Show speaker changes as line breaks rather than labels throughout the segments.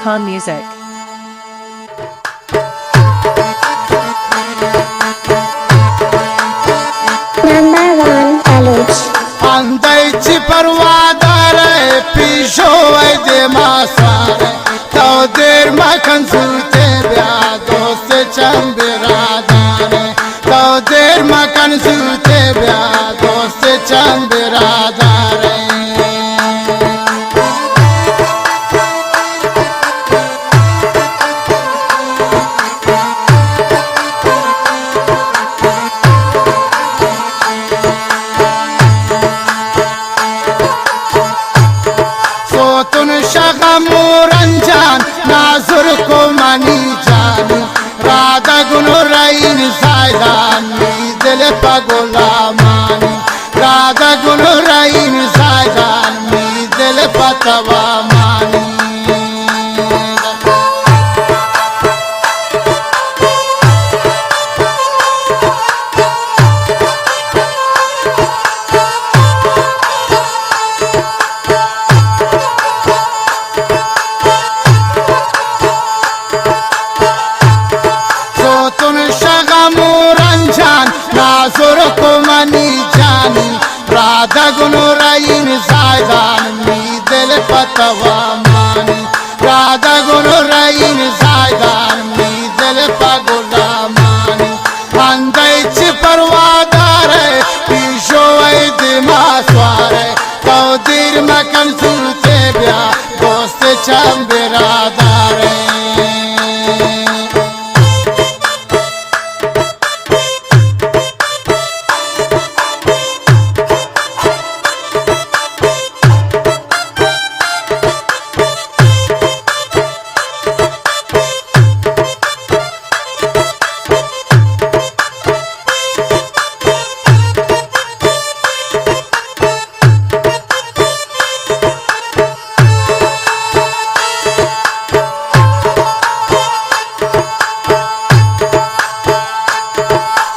Khan Music.
Number one, Aluj.
Andaichi parwadare pisho de masware taudir makan zute bya dost chambiradane taudir makan zute bya dost chambiradare Muranjan Nazur ko mani jani Radha guno rain zaidani Dil pagola mani Radha guno rain zaidani Dil patawa mani Nazur ko mani jani Radha guno rain zaidani Dil patawa mani Radha guno rain zaidani Dil pagola mani Andaichi parwadare Pisho aidi masware Taudir makan zute bya Dost chambiradare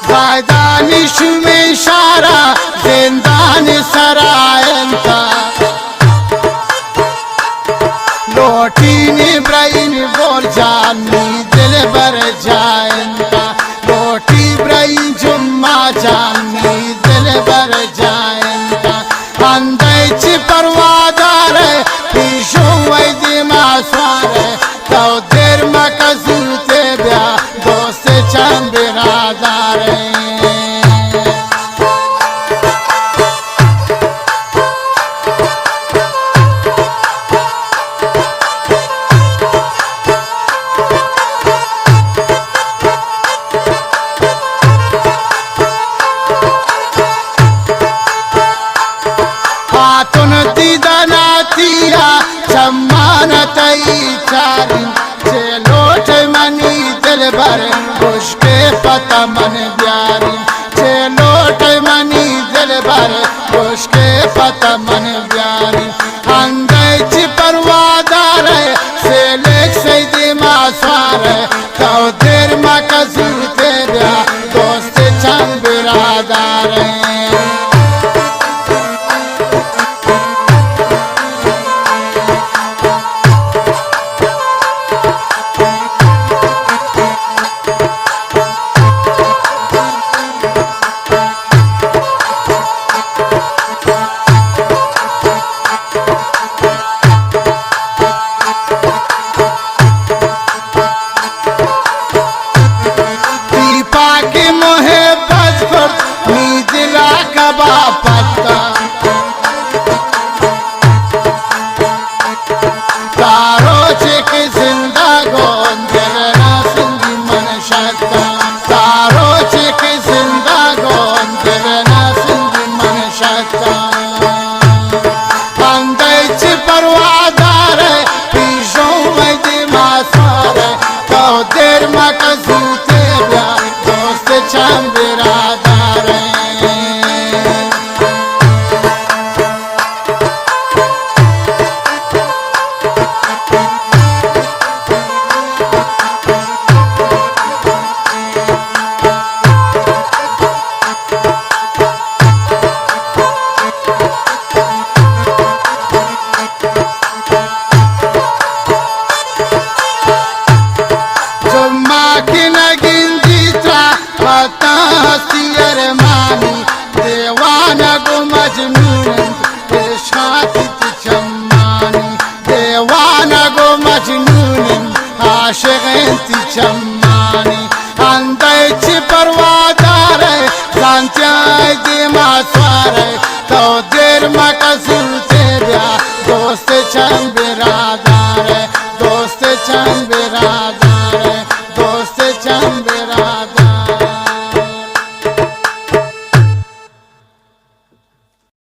Zaydani shume shara zindani sarayanta Lotini brain bol jani dil bar jayanta Loti brain jumma jani dil bar jayanta Andaichi parwadare pisho vaidi masware Taudir makazute bya dost chambiradare Hatun didana tiya chammana tai chari Chelot mani dil bar ushke pata man pyari Chelot mani dil bar ushke pata man pyari Andaichi parwadare selek seidi masware Taudir makazute bya dost chambiradare छिप